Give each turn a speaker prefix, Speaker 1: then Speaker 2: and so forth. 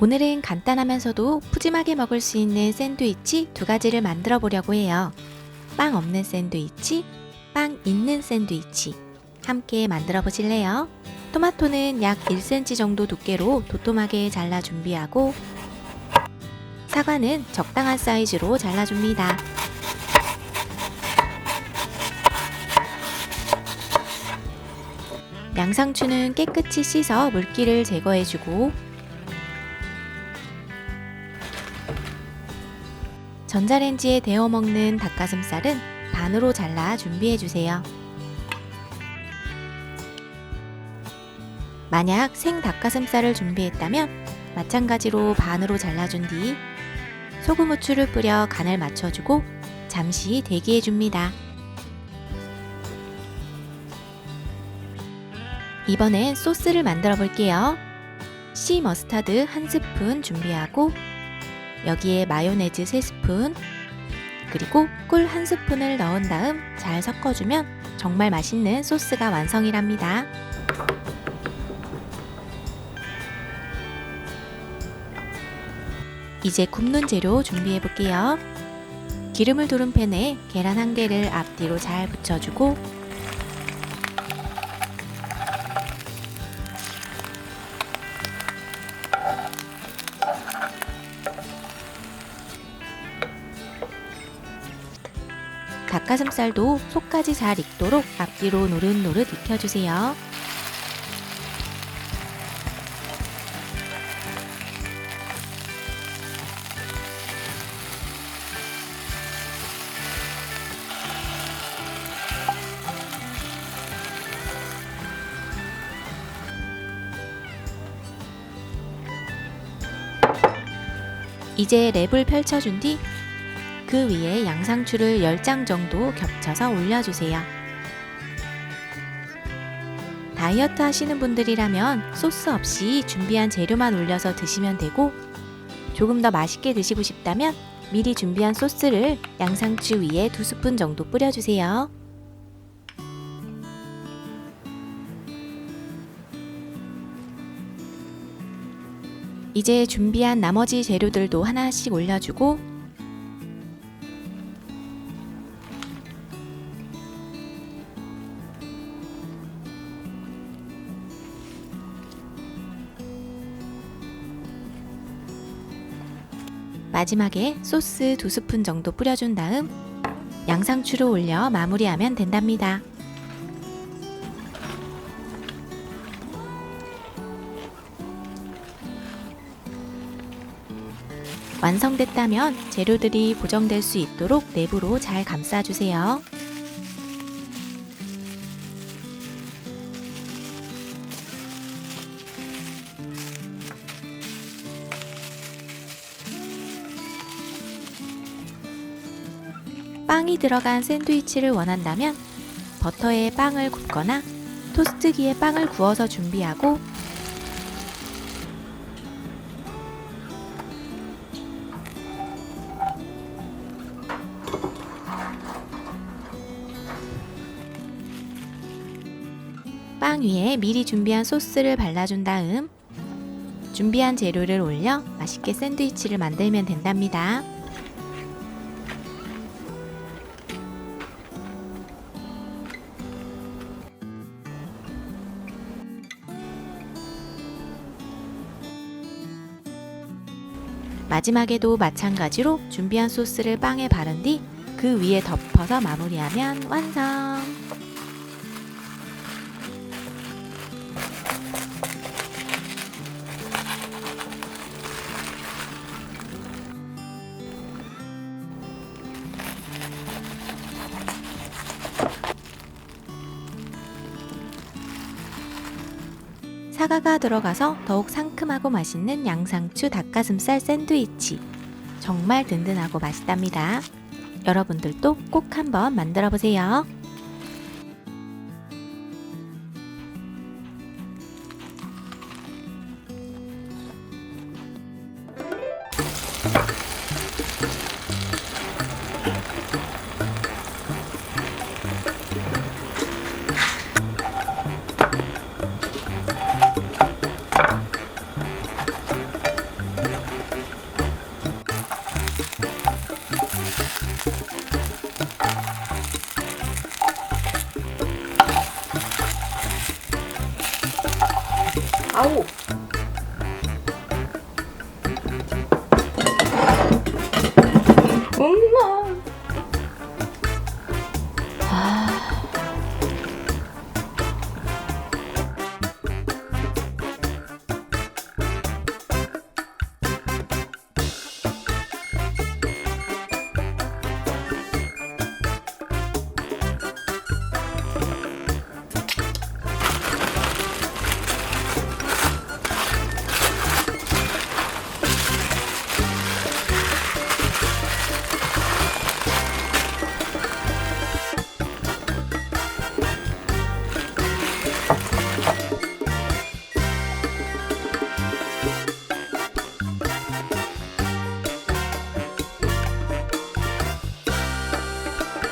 Speaker 1: 오늘은 간단하면서도 푸짐하게 먹을 수 있는 샌드위치 두 가지를 만들어 보려고 해요. 빵 없는 샌드위치, 빵 있는 샌드위치. 함께 만들어 보실래요? 토마토는 약 1cm 정도 두께로 도톰하게 잘라 준비하고 사과는 적당한 사이즈로 잘라줍니다. 양상추는 깨끗이 씻어 물기를 제거해주고 전자레인지에 데워 먹는 닭가슴살은 반으로 잘라 준비해주세요. 만약 생 닭가슴살을 준비했다면 마찬가지로 반으로 잘라준 뒤 소금 후추를 뿌려 간을 맞춰주고 잠시 대기해줍니다. 이번엔 소스를 만들어 볼게요. 씨 머스타드 1스푼 준비하고 여기에 마요네즈 3스푼 그리고 꿀 1스푼을 넣은 다음 잘 섞어주면 정말 맛있는 소스가 완성이랍니다. 이제 굽는 재료 준비해 볼게요. 기름을 두른 팬에 계란 1개를 앞뒤로 잘 붙여주고 닭가슴살도 속까지 잘 익도록 앞뒤로 노릇노릇 익혀주세요. 이제 랩을 펼쳐준 뒤 그 위에 양상추를 10장 정도 겹쳐서 올려주세요. 다이어트 하시는 분들이라면 소스 없이 준비한 재료만 올려서 드시면 되고 조금 더 맛있게 드시고 싶다면 미리 준비한 소스를 양상추 위에 2스푼 정도 뿌려주세요. 이제 준비한 나머지 재료들도 하나씩 올려주고 마지막에 소스 2스푼 정도 뿌려준 다음 양상추를 올려 마무리하면 된답니다. 완성됐다면 재료들이 고정될 수 있도록 랩으로 잘 감싸주세요. 빵이 들어간 샌드위치를 원한다면 버터에 빵을 굽거나 토스트기에 빵을 구워서 준비하고 빵 위에 미리 준비한 소스를 발라준 다음 준비한 재료를 올려 맛있게 샌드위치를 만들면 된답니다. 마지막에도 마찬가지로 준비한 소스를 빵에 바른 뒤 그 위에 덮어서 마무리하면 완성! 사과가 들어가서 더욱 상큼하고 맛있는 양상추 닭가슴살 샌드위치. 정말 든든하고 맛있답니다. 여러분들도 꼭 한번 만들어 보세요.